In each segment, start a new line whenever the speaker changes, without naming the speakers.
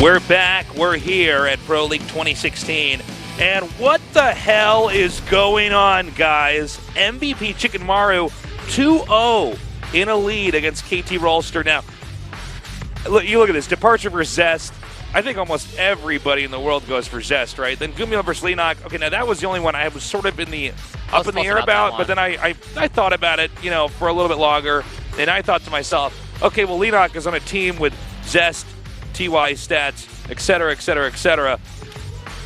We're back. We're here at Pro League 2016. And what the hell is going on, guys? MVP Chicken Maru 2-0 in a lead against KT Rolster. Now, you look at this. Departure versus Zest. I think almost everybody in the world goes for Zest, right? Then Gumio versus Lenok. Okay, now that was the only one I was sort of up in the air about, but then I thought about it, for a little bit longer, and I thought to myself, okay, well, Lenok is on a team with Zest, TY stats, etc., etc., etc.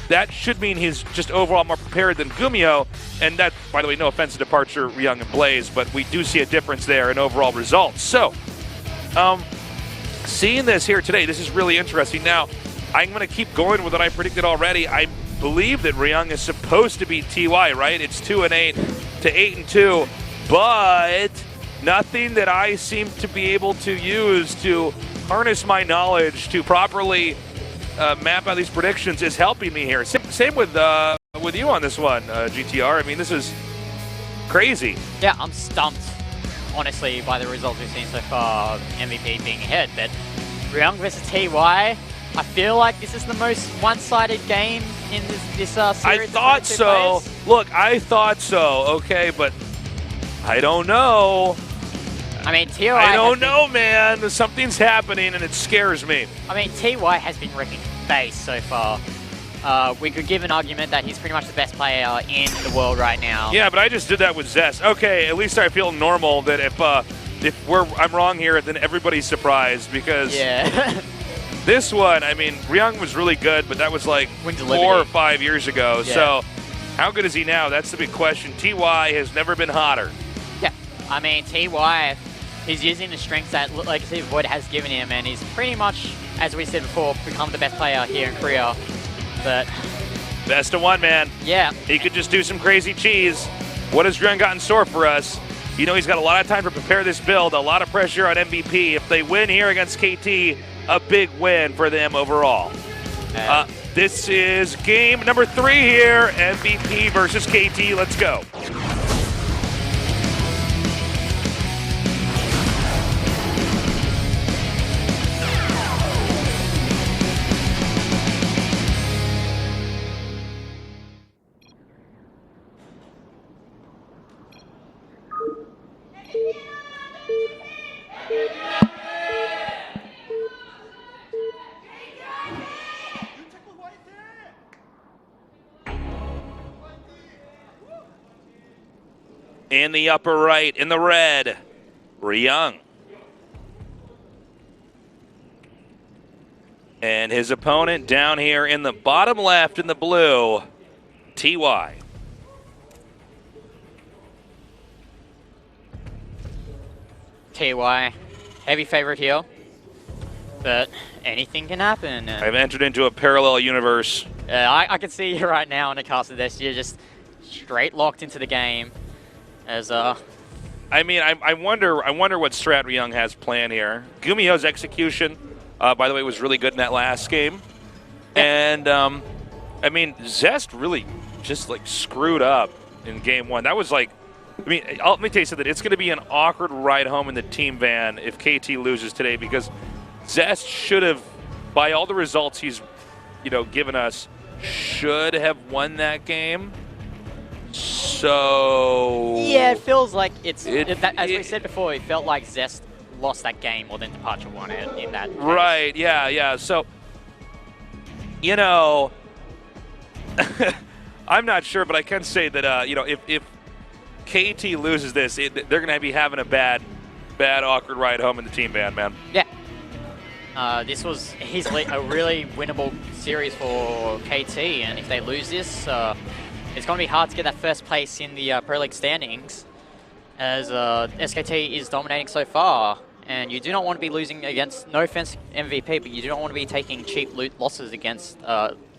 That should mean he's just overall more prepared than Gumio, and that, by the way, no offense to Departure, Ryung, and Blaze, but we do see a difference there in overall results. So, seeing this here today, this is really interesting. Now, I'm going to keep going with what I predicted already. I believe that Ryung is supposed to beat TY, right? It's 2-8 to 8-2, but nothing that I seem to be able to use to harness my knowledge to properly map out these predictions is helping me here. Same with you on this one, GTR. I mean, this is crazy.
Yeah, I'm stumped, honestly, by the results we've seen so far, MVP being ahead. But Ryung versus TY, I feel like this is the most one-sided game in this series.
I thought so. Look, I thought so, okay, but I don't know.
I mean, TY...
I don't know, man. Something's happening, and it scares me.
I mean, TY has been ripping face so far. We could give an argument that he's pretty much the best player in the world right now.
Yeah, but I just did that with Zest. Okay, at least I feel normal that if I'm wrong here, then everybody's surprised because this one, I mean, Ryung was really good, but that was like 4 or 5 years ago. Yeah. So how good is he now? That's the big question. TY has never been hotter.
Yeah, I mean, TY... he's using the strengths that Legacy of Void has given him, and he's pretty much, as we said before, become the best player here in Korea. But
best of one, man.
Yeah.
He could just do some crazy cheese. What has Ryung got in store for us? He's got a lot of time to prepare this build, a lot of pressure on MVP. If they win here against KT, a big win for them overall. This is game number 3 here, MVP versus KT. Let's go. In the upper right, in the red, Ryung. And his opponent down here in the bottom left in the blue, TY.
TY, heavy favorite here, but anything can happen.
I've entered into a parallel universe.
I can see you right now in the cast of this. You're just straight locked into the game. As
I mean, I wonder what strat Ryung has planned here. Gumio's execution, by the way, was really good in that last game, and I mean, Zest really just like screwed up in game 1. That was like, I mean, let me tell you something. It's going to be an awkward ride home in the team van if KT loses today because Zest should have, by all the results he's, given us, should have won that game. So
yeah, it feels like as we said before, it felt like Zest lost that game more than Departure won it in that case.
Right, yeah. So, I'm not sure, but I can say that, if KT loses this, they're going to be having a bad, awkward ride home in the team van, man.
Yeah. This was easily a really winnable series for KT, and if they lose this, it's going to be hard to get that first place in the Pro League standings, as SKT is dominating so far. And you do not want to be losing against, no offense MVP, but you do not want to be taking cheap loot losses against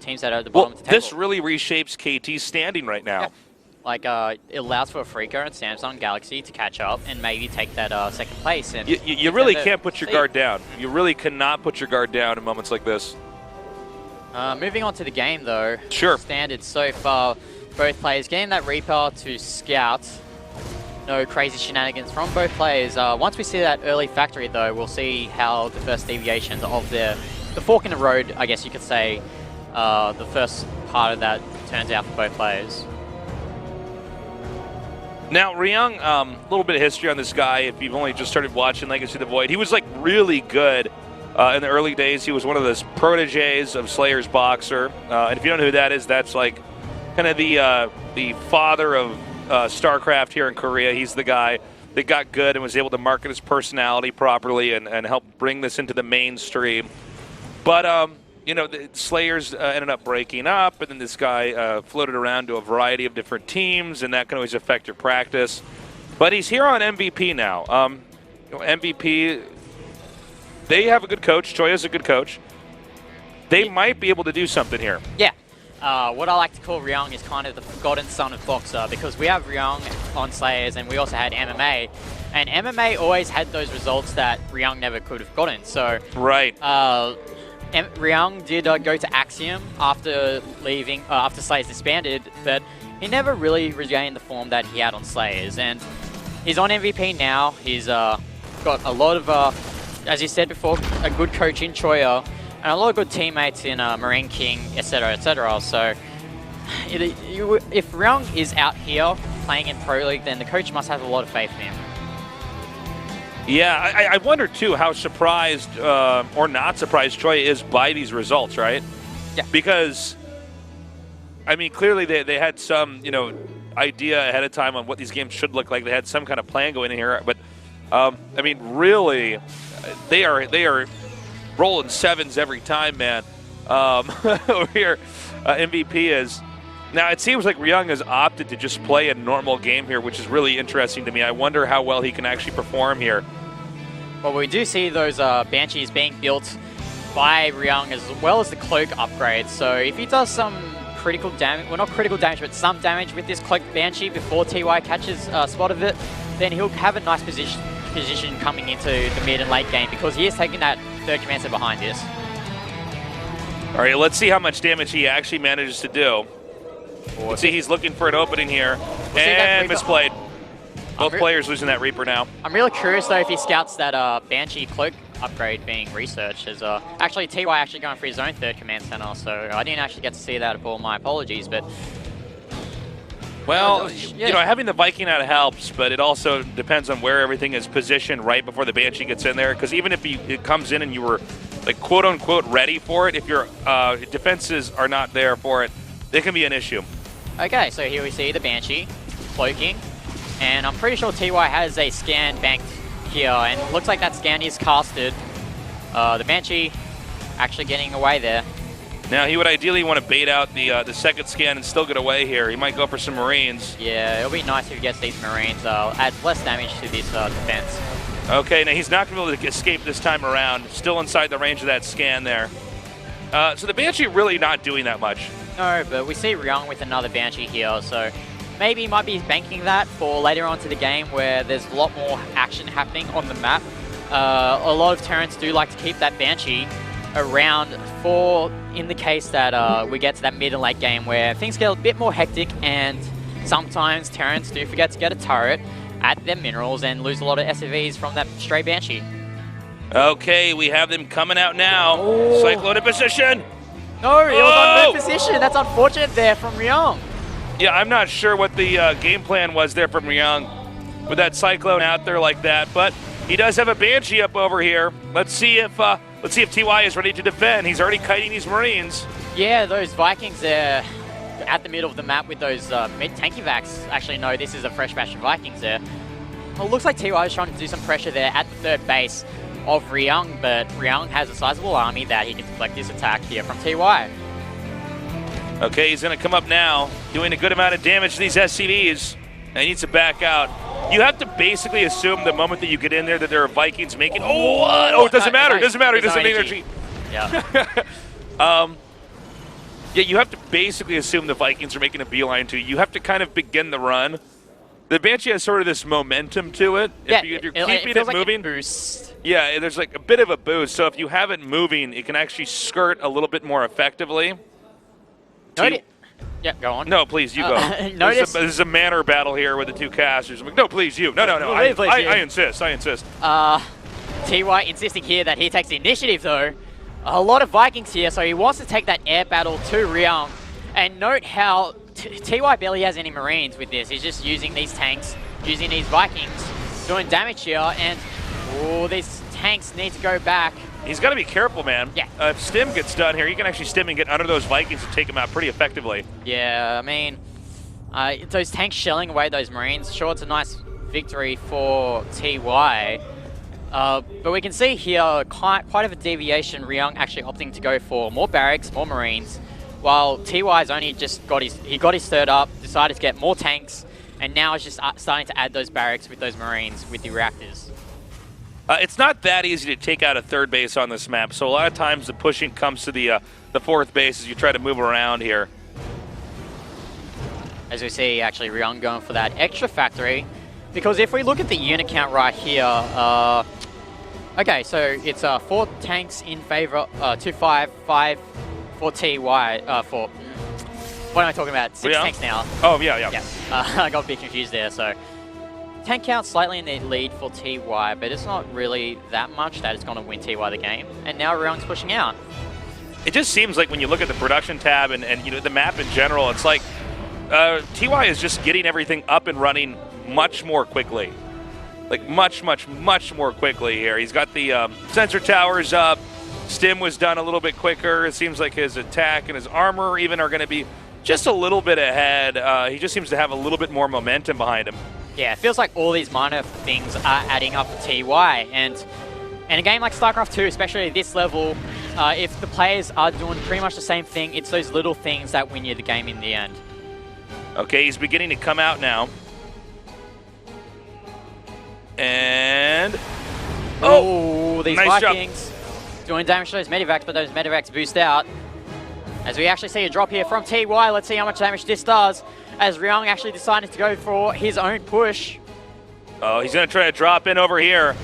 teams that are at the bottom of the table.
This really reshapes KT's standing right now.
Yeah. Like, it allows for Freaker and Samsung Galaxy to catch up and maybe take that second place. And
you really can't put your guard down. You really cannot put your guard down in moments like this.
Moving on to the game, though.
Sure.
Standard so far. Both players getting that Reaper to scout. No crazy shenanigans from both players. Once we see that early factory, though, we'll see how the first deviations of their the fork in the road, I guess you could say, the first part of that turns out for both players.
Now, Ryung, a little bit of history on this guy. If you've only just started watching Legacy of the Void, he was like really good in the early days. He was one of the proteges of Slayer's Boxer. And if you don't know who that is, that's like kind of the father of Starcraft here in Korea. He's the guy that got good and was able to market his personality properly and help bring this into the mainstream. But, you know, the Slayers ended up breaking up, and then this guy floated around to a variety of different teams, and that can always affect your practice. But he's here on MVP now. You know, MVP, they have a good coach. Choya's a good coach. They might be able to do something here.
Yeah. What I like to call Ryung is kind of the forgotten son of Boxer, because we have Ryung on Slayers and we also had MMA. And MMA always had those results that Ryung never could have gotten. So
right.
Ryung did go to Axiom after leaving, after Slayers disbanded, but he never really regained the form that he had on Slayers. And he's on MVP now. He's got a lot of, as you said before, a good coach in Choya, and a lot of good teammates in Marine King, etc., etc. So if Ryung is out here playing in Pro League, then the coach must have a lot of faith in him.
Yeah, I wonder, too, how surprised or not surprised Choya is by these results, right?
Yeah.
Because, I mean, clearly they had some, you know, idea ahead of time on what these games should look like. They had some kind of plan going in here. But, I mean, really, they are rolling sevens every time, man. Over here, MVP is. Now, it seems like Ryung has opted to just play a normal game here, which is really interesting to me. I wonder how well he can actually perform here.
Well, we do see those Banshees being built by Ryung as well as the Cloak upgrade. So if he does some critical damage, well, not critical damage, but some damage with this Cloak Banshee before TY catches spot of it, then he'll have a nice position coming into the mid and late game, because he is taking that third command center behind this.
All right, let's see how much damage he actually manages to do. Let's see, he's looking for an opening here, and misplayed. Both players losing that Reaper now. I'm
really curious, though, if he scouts that Banshee Cloak upgrade being researched. As actually, TY actually going for his own third command center, so I didn't actually get to see that before. My apologies, but...
Well, you know, having the Viking out helps, but it also depends on where everything is positioned right before the Banshee gets in there, because even if it comes in and you were, like, quote-unquote ready for it, if your defenses are not there for it, it can be an issue.
Okay, so here we see the Banshee cloaking, and I'm pretty sure TY has a scan banked here, and it looks like that scan is casted. The Banshee actually getting away there.
Now, he would ideally want to bait out the second scan and still get away here. He might go for some Marines.
Yeah, it'll be nice if he gets these Marines. Adds less damage to this defense.
Okay, now he's not going to be able to escape this time around. Still inside the range of that scan there. So the Banshee really not doing that much.
No, but we see Ryung with another Banshee here, so maybe he might be banking that for later on to the game where there's a lot more action happening on the map. A lot of Terrans do like to keep that Banshee around for in the case that we get to that mid and late game where things get a bit more hectic, and sometimes Terrans do forget to get a turret at their minerals and lose a lot of SCVs from that stray Banshee.
Okay, we have them coming out now. Oh. Cyclone in position.
No, he was on move position. That's unfortunate there from Ryung.
Yeah, I'm not sure what the game plan was there from Ryung with that Cyclone out there like that, but he does have a Banshee up over here. Let's see if TY is ready to defend. He's already kiting these Marines.
Yeah, those Vikings there at the middle of the map with those mid-tanky vacs. Actually, no, this is a fresh batch of Vikings there. Well, it looks like TY is trying to do some pressure there at the third base of Ryung, but Ryung has a sizable army that he can deflect this attack here from TY.
Okay, he's going to come up now, doing a good amount of damage to these SCVs, and he needs to back out. You have to basically assume the moment that you get in there that there are Vikings making... Oh, what? Oh, it doesn't matter. It doesn't matter. He doesn't have energy.
Yeah.
Yeah, you have to basically assume the Vikings are making a beeline to you. You have to kind of begin the run. The Banshee has sort of this momentum to it.
Yeah,
if you're keeping it moving,
like a boost.
Yeah, there's like a bit of a boost. So if you have it moving, it can actually skirt a little bit more effectively.
Yeah, go on.
No, please, you go. This is a manner battle here with the two casters. I'm like, no, please, you. No. I insist. I insist.
TY insisting here that he takes the initiative, though. a lot of Vikings here, so he wants to take that air battle to Ryung. And note how TY barely has any Marines with this. He's just using these tanks, using these Vikings, doing damage here, and these tanks need to go back.
He's got to be careful, man.
Yeah.
If Stim gets done here, he can actually Stim and get under those Vikings and take them out pretty effectively.
Yeah, I mean, those tanks shelling away those Marines, sure, it's a nice victory for TY. But we can see here quite of a deviation. Ryung actually opting to go for more barracks, more Marines, while TY's only just got his third up, decided to get more tanks, and now is just starting to add those barracks with those Marines with the reactors.
It's not that easy to take out a third base on this map, so a lot of times the pushing comes to the fourth base as you try to move around here.
As we see, actually, Ryung going for that extra factory, because if we look at the unit count right here, okay, so it's 4 tanks in favor, 5 for TY, for, what am I talking about? 6 tanks now.
Oh, yeah.
I got a bit confused there, so. Tank count slightly in the lead for TY, but it's not really that much that it's going to win TY the game. And now Ryung's pushing out.
It just seems like when you look at the production tab and you know the map in general, it's like TY is just getting everything up and running much more quickly. Like much more quickly here. He's got the sensor towers up. Stim was done a little bit quicker. It seems like his attack and his armor even are going to be just a little bit ahead. He just seems to have a little bit more momentum behind him.
Yeah, it feels like all these minor things are adding up for TY, and in a game like Starcraft 2, especially at this level, if the players are doing pretty much the same thing, it's those little things that win you the game in the end.
Okay, he's beginning to come out now. And...
these
nice
Vikings doing damage to those medivacs, but those medivacs boost out. As we actually see a drop here from TY, let's see how much damage this does. As Ryung actually decided to go for his own push.
Oh, he's going to try to drop in over here.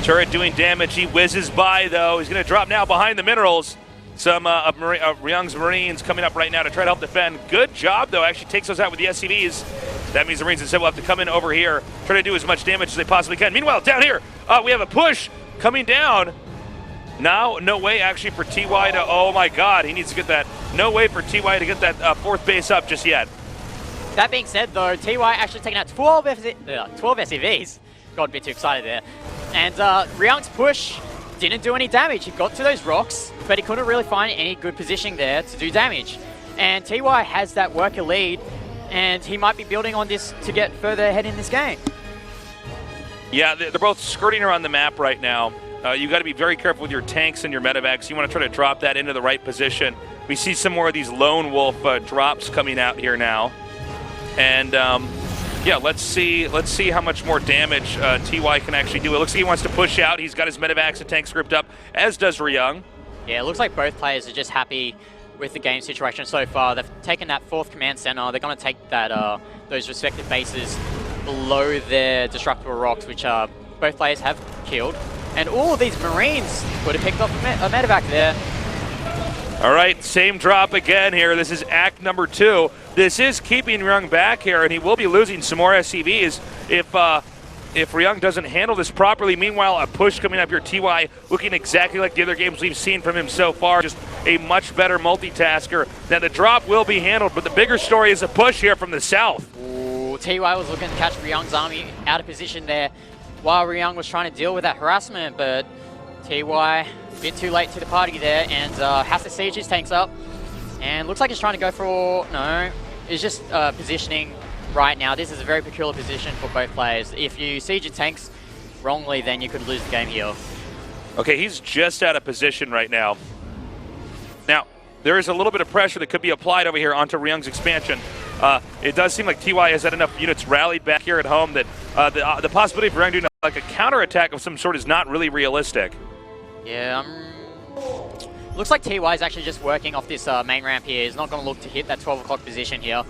Turret doing damage. He whizzes by, though. He's going to drop now behind the minerals. Some Ryung's Marines coming up right now to try to help defend. Good job, though. Actually takes those out with the SCVs. That means the Marines instead will have to come in over here, try to do as much damage as they possibly can. Meanwhile, down here, we have a push coming down. Now, no way actually for TY to, oh my God, he needs to get that. No way for TY to get that fourth base up just yet.
That being said, though, TY actually taking out 12 SCVs. Got a bit too excited there. And Ryung's push didn't do any damage. He got to those rocks, but he couldn't really find any good positioning there to do damage. And TY has that worker lead, and he might be building on this to get further ahead in this game.
Yeah, they're both skirting around the map right now. You've got to be very careful with your tanks and your medevacs. You want to try to drop that into the right position. We see some more of these lone wolf drops coming out here now. And yeah, let's see how much more damage TY can actually do. It looks like he wants to push out. He's got his medevacs and tanks grouped up, as does Ryung.
Yeah, it looks like both players are just happy with the game situation so far. They've taken that 4th command center. They're going to take that those respective bases below their destructible rocks, which both players have killed. And all of these Marines would have picked up a medevac there.
All right, same drop again here. This is act number 2. This is keeping Ryung back here, and he will be losing some more SCVs if Ryung doesn't handle this properly. Meanwhile, a push coming up here. TY looking exactly like the other games we've seen from him so far. Just a much better multitasker. Now, the drop will be handled, but the bigger story is a push here from the south.
Ooh, TY was looking to catch Ryung's army out of position there while Ryung was trying to deal with that harassment, but TY a bit too late to the party there, and has to siege his tanks up. And looks like he's trying to go for, no, he's just positioning right now. This is a very peculiar position for both players. If you siege your tanks wrongly, then you could lose the game here.
Okay, he's just out of position right now. Now, there is a little bit of pressure that could be applied over here onto Ryung's expansion. It does seem like TY has had enough units rallied back here at home that the possibility of Ryung doing like a counterattack of some sort is not really realistic.
Yeah, looks like TY is actually just working off this main ramp here. He's not going to look to hit that 12 o'clock position here.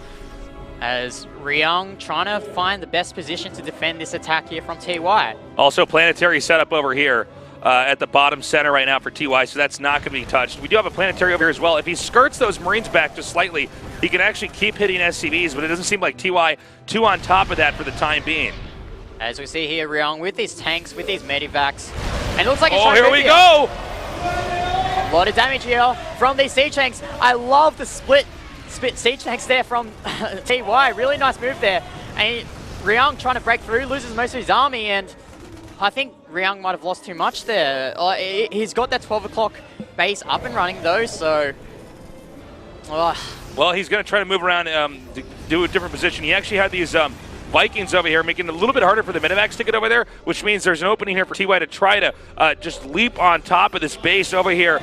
As Ryung trying to find the best position to defend this attack here from TY.
Also, planetary setup over here at the bottom center right now for TY, so that's not going to be touched. We do have a planetary over here as well. If he skirts those Marines back just slightly, he can actually keep hitting SCVs, but it doesn't seem like TY too on top of that for the time being.
As we see here, Ryung with these tanks, with these medivacs, and it looks like he's
here we go!
A lot of damage here from these siege tanks. I love the split siege tanks there from TY. Really nice move there. And Ryung trying to break through, loses most of his army, and I think Ryung might have lost too much there. He's got that 12 o'clock base up and running though, so...
Well, he's going to try to move around, do a different position. He actually had these Vikings over here, making it a little bit harder for the Minivacs to get over there, which means there's an opening here for TY to try to just leap on top of this base over here.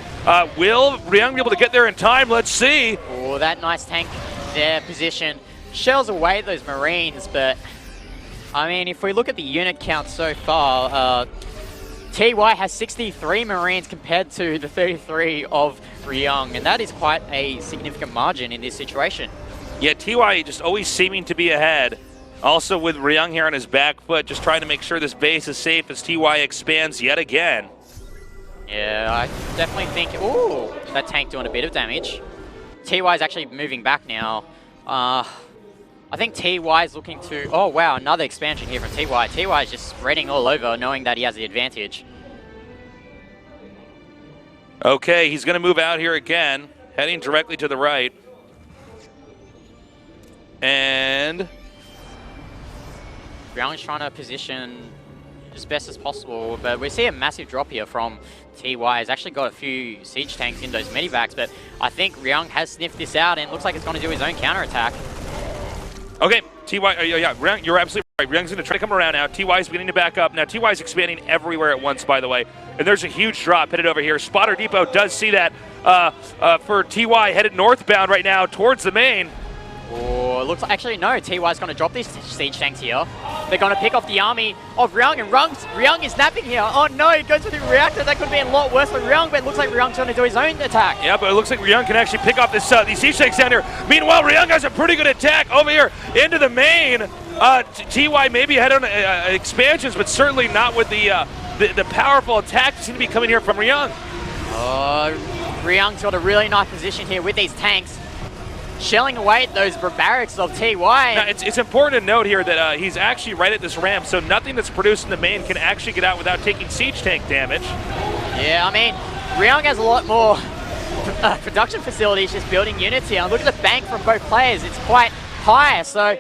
Will Ryung be able to get there in time? Let's see.
Oh, that nice tank there position. Shells away those Marines, but I mean, if we look at the unit count so far, TY has 63 Marines compared to the 33 of Ryung, and that is quite a significant margin in this situation.
Yeah, TY just always seeming to be ahead. Also with Ryung here on his back foot, just trying to make sure this base is safe as TY expands yet again.
Yeah, I definitely think... Ooh, that tank doing a bit of damage. TY is actually moving back now. I think TY is looking to... Oh, wow, another expansion here from TY. TY is just spreading all over, knowing that he has the advantage.
Okay, he's going to move out here again, heading directly to the right. And...
Ryung's trying to position as best as possible, but we see a massive drop here from TY. He's actually got a few siege tanks in those medivacs, but I think Ryung has sniffed this out and looks like it's going to do his own counterattack.
Okay, TY, yeah, Ryung, you're absolutely right. Ryung's going to try to come around now. TY's beginning to back up. Now, TY's expanding everywhere at once, by the way, and there's a huge drop headed over here. Spotter Depot does see that for TY headed northbound right now towards the main.
Oh, it looks like, actually no, TY's going to drop these siege tanks here. They're going to pick off the army of Ryung, and Ryung is snapping here. Oh no, he goes for the reactor. That could be a lot worse for Ryung, but it looks like Ryung's going to do his own attack.
Yeah, but it looks like Ryung can actually pick off this these siege tanks down here. Meanwhile, Ryung has a pretty good attack over here into the main. TY maybe ahead on expansions, but certainly not with the powerful attack that seems to be coming here from Ryung.
Ryung's got a really nice position here with these tanks, shelling away at those barracks of TY.
Now, it's important to note here that he's actually right at this ramp, so nothing that's produced in the main can actually get out without taking siege tank damage.
Yeah, I mean, Ryung has a lot more production facilities just building units here. And look at the bank from both players. It's quite high, so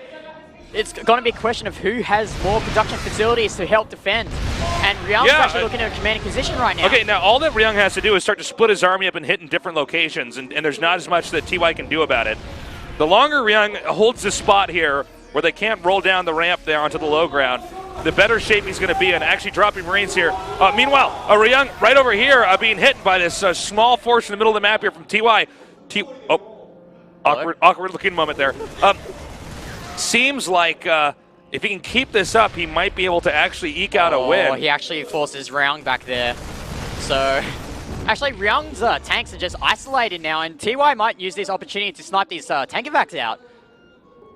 it's going to be a question of who has more production facilities to help defend. And Ryung's actually looking at a commanding position right now.
Okay, now all that Ryung has to do is start to split his army up and hit in different locations, and there's not as much that TY can do about it. The longer Ryung holds this spot here, where they can't roll down the ramp there onto the low ground, the better shape he's going to be in actually dropping Marines here. Meanwhile, Ryung right over here being hit by this small force in the middle of the map here from TY. Awkward looking moment there. Seems like if he can keep this up, he might be able to actually eke out a win.
He actually forces Ryung back there. So, actually, Ryung's tanks are just isolated now, and TY might use this opportunity to snipe these tankovacs out.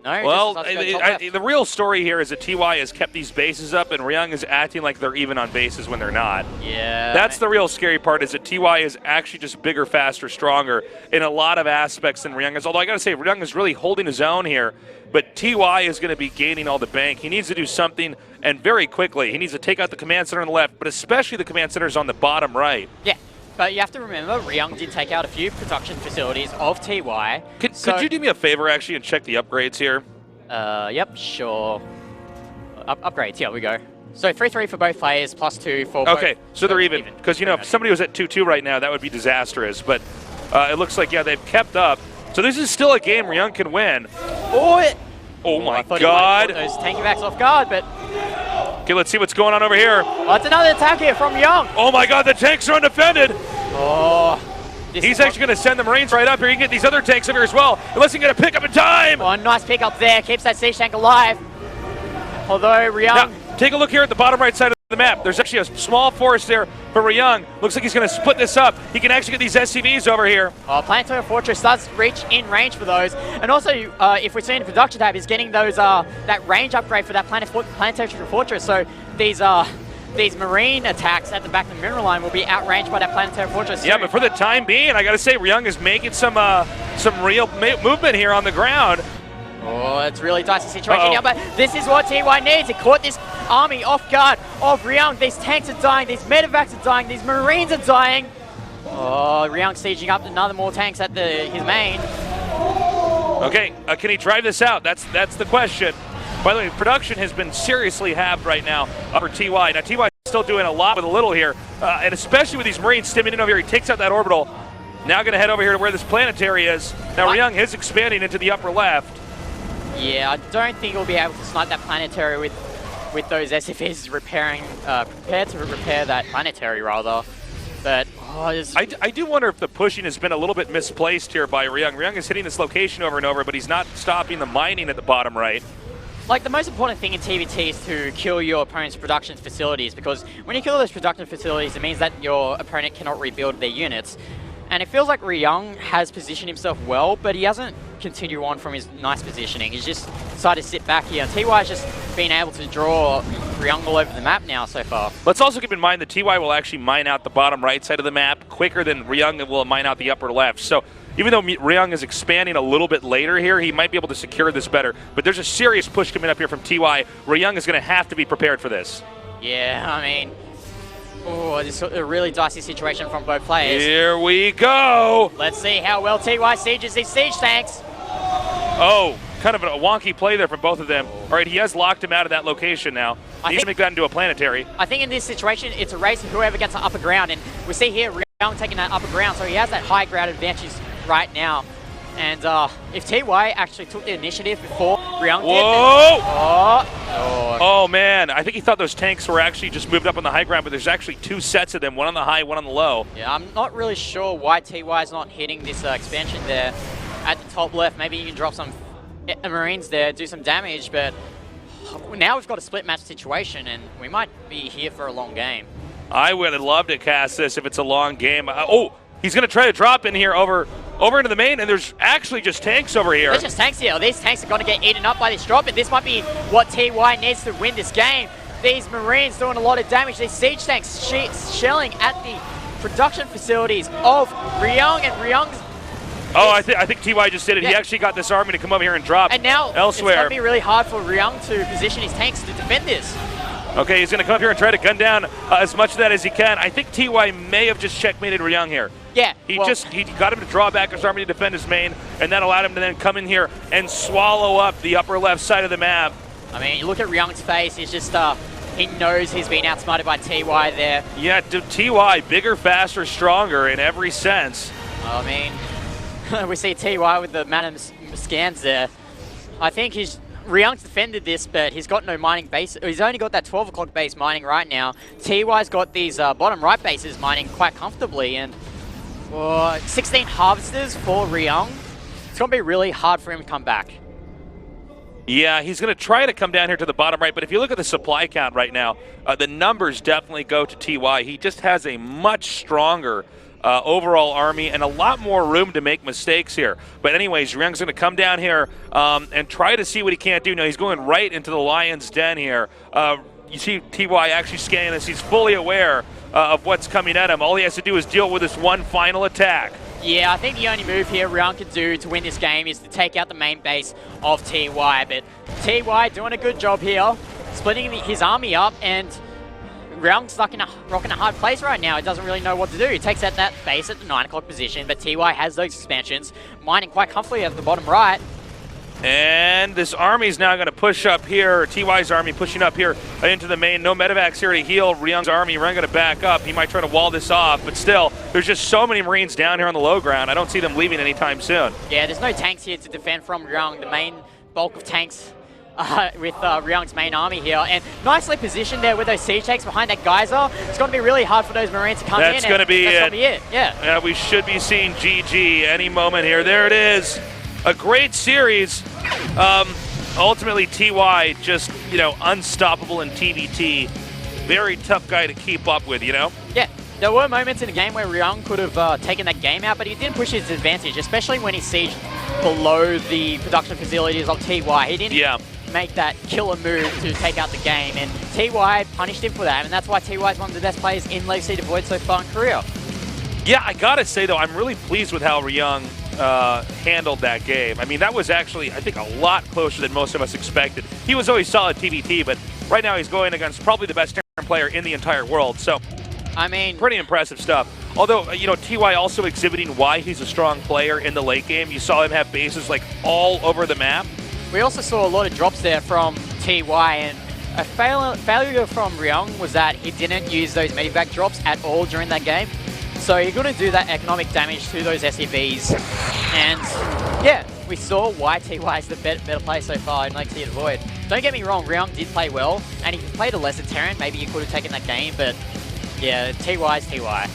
No,
well, the real story here is that TY has kept these bases up, and Ryung is acting like they're even on bases when they're not.
Yeah.
That's the real scary part, is that TY is actually just bigger, faster, stronger in a lot of aspects than Ryung is. Although I got to say, Ryung is really holding his own here, but TY is going to be gaining all the bank. He needs to do something, and very quickly. He needs to take out the command center on the left, but especially the command centers on the bottom right.
Yeah. But you have to remember, Ryung did take out a few production facilities of TY.
Could you do me a favor, actually, and check the upgrades here?
Yep, sure. Upgrades, here we go. So 3-3 for both players, +2 for both.
Okay, so they're even. Because, you know, if somebody was at 2-2 right now, that would be disastrous. But it looks like, yeah, they've kept up. So this is still a game Ryung can win. Oh my God.
Those tankovacs off guard, but...
Okay, let's see what's going on over here.
Oh, it's another attack here from Ryung.
Oh my God, the tanks are undefended.
Oh.
He's actually going to send the Marines right up here. You can get these other tanks over here as well. Unless he can get a pick up in time.
Oh, nice pick up there. Keeps that siege tank alive. Although Ryung...
Now, take a look here at the bottom right side of the map. There's actually a small force there for Ryung. Looks like he's going to split this up. He can actually get these SCVs over here.
Oh, Planetary Fortress does reach in range for those. And also, if we're seeing the production tab, is getting those that range upgrade for that Planetary Fortress. So these marine attacks at the back of the mineral line will be outranged by that Planetary Fortress.
Yeah, but for the time being, I got to say, Ryung is making some real movement here on the ground.
Oh, it's a really dicey situation now, but this is what TY needs. It caught this army off guard of Ryung. These tanks are dying, these medevacs are dying, these marines are dying. Oh, Ryung sieging up another more tanks at his main.
Okay, can he drive this out? That's the question. By the way, production has been seriously halved right now for TY. Now, TY is still doing a lot with a little here, and especially with these Marines stimming in over here. He takes out that orbital. Now going to head over here to where this planetary is. Now, Ryung is expanding into the upper left.
Yeah, I don't think he'll be able to snipe that planetary with those SFs prepared to repair that planetary, rather. But,
I do wonder if the pushing has been a little bit misplaced here by Ryung. Ryung is hitting this location over and over, but he's not stopping the mining at the bottom right.
Like, the most important thing in TVT is to kill your opponent's production facilities, because when you kill those production facilities, it means that your opponent cannot rebuild their units. And it feels like Ryung has positioned himself well, but he hasn't continued on from his nice positioning. He's just decided to sit back here. TY's just been able to draw Ryung all over the map now so far.
Let's also keep in mind that TY will actually mine out the bottom right side of the map quicker than Ryung will mine out the upper left. So even though Ryung is expanding a little bit later here, he might be able to secure this better. But there's a serious push coming up here from TY. Ryung is going to have to be prepared for this.
Yeah, I mean, oh, this is a really dicey situation from both players.
Here we go.
Let's see how well TY sieges these siege tanks.
Oh, kind of a wonky play there from both of them. All right, he has locked him out of that location now. He needs to make that into a planetary.
I think in this situation, it's a race of whoever gets the upper ground. And we see here Ryung taking that upper ground, so he has that high ground advantage right now. And if TY actually took the initiative before Ryung did...
Whoa! Oh, man. I think he thought those tanks were actually just moved up on the high ground, but there's actually two sets of them, one on the high, one on the low.
Yeah, I'm not really sure why TY is not hitting this expansion there at the top left. Maybe you can drop some Marines there, do some damage, but now we've got a split match situation, and we might be here for a long game.
I would love to cast this if it's a long game. Oh, he's going to try to drop in here over into the main, and there's actually just tanks over here.
There's just tanks here. These tanks are going to get eaten up by this drop, and this might be what TY needs to win this game. These Marines doing a lot of damage. These siege tanks shelling at the production facilities of Ryung, and Ryung's...
Oh, I think TY just did it. Yeah. He actually got this army to come over here and drop
and now
elsewhere.
It's going to be really hard for Ryung to position his tanks to defend this.
Okay, he's going to come up here and try to gun down as much of that as he can. I think TY may have just checkmated Ryung here.
Yeah.
He got him to draw back his army to defend his main, and that allowed him to then come in here and swallow up the upper left side of the map.
I mean, you look at Ryung's face, he's just, he knows he's been outsmarted by TY there.
Yeah, TY, bigger, faster, stronger in every sense.
I mean, we see TY with the man of scans there. I think Ryung's defended this, but he's got no mining base. He's only got that 12 o'clock base mining right now. TY's got these bottom right bases mining quite comfortably, and 16 harvesters for Ryung. It's going to be really hard for him to come back.
Yeah, he's going to try to come down here to the bottom right, but if you look at the supply count right now, the numbers definitely go to TY. He just has a much stronger overall army and a lot more room to make mistakes here. But anyways, Ryung's going to come down here and try to see what he can't do. Now, he's going right into the lion's den here. You see TY actually scanning this. He's fully aware of what's coming at him. All he has to do is deal with this one final attack.
Yeah, I think the only move here Ryung can do to win this game is to take out the main base of TY. But TY doing a good job here, splitting his army up, and Ryung's stuck in a rock and a hard place right now. He doesn't really know what to do. He takes out that base at the 9 o'clock position, but TY has those expansions, mining quite comfortably at the bottom right.
And this army's now going to push up here. TY's army pushing up here into the main. No medevacs here to heal Ryung's army. Ryung going to back up. He might try to wall this off, but still, there's just so many Marines down here on the low ground. I don't see them leaving anytime soon.
Yeah, there's no tanks here to defend from Ryung. The main bulk of tanks with Ryung's main army here, and nicely positioned there with those siege tanks behind that geyser. It's going to be really hard for those Marines to come in.
That's going to be it.
Yeah,
we should be seeing GG any moment here. There it is. A great series. Ultimately, TY just, unstoppable in TVT. Very tough guy to keep up with, Yeah,
there were moments in the game where Ryung could have taken that game out, but he didn't push his advantage, especially when he sieged below the production facilities of TY. He didn't make that killer move to take out the game, and TY punished him for that, and that's why TY is one of the best players in Legacy of Void so far in Korea.
Yeah, I gotta say though, I'm really pleased with how Ryung handled that game. I mean, that was actually, I think, a lot closer than most of us expected. He was always solid TVT, but right now he's going against probably the best player in the entire world, so
I mean,
pretty impressive stuff. Although, you know, TY also exhibiting why he's a strong player in the late game. You saw him have bases like all over the map.
We also saw a lot of drops there from TY, and a failure from Ryung was that he didn't use those medivac drops at all during that game. So he couldn't do that economic damage to those SEVs. And yeah, we saw why TY is the better player so far in Lake Sea Void. Don't get me wrong, Ryung did play well, and if he played a lesser Terran, maybe he could have taken that game, but yeah, TY is TY.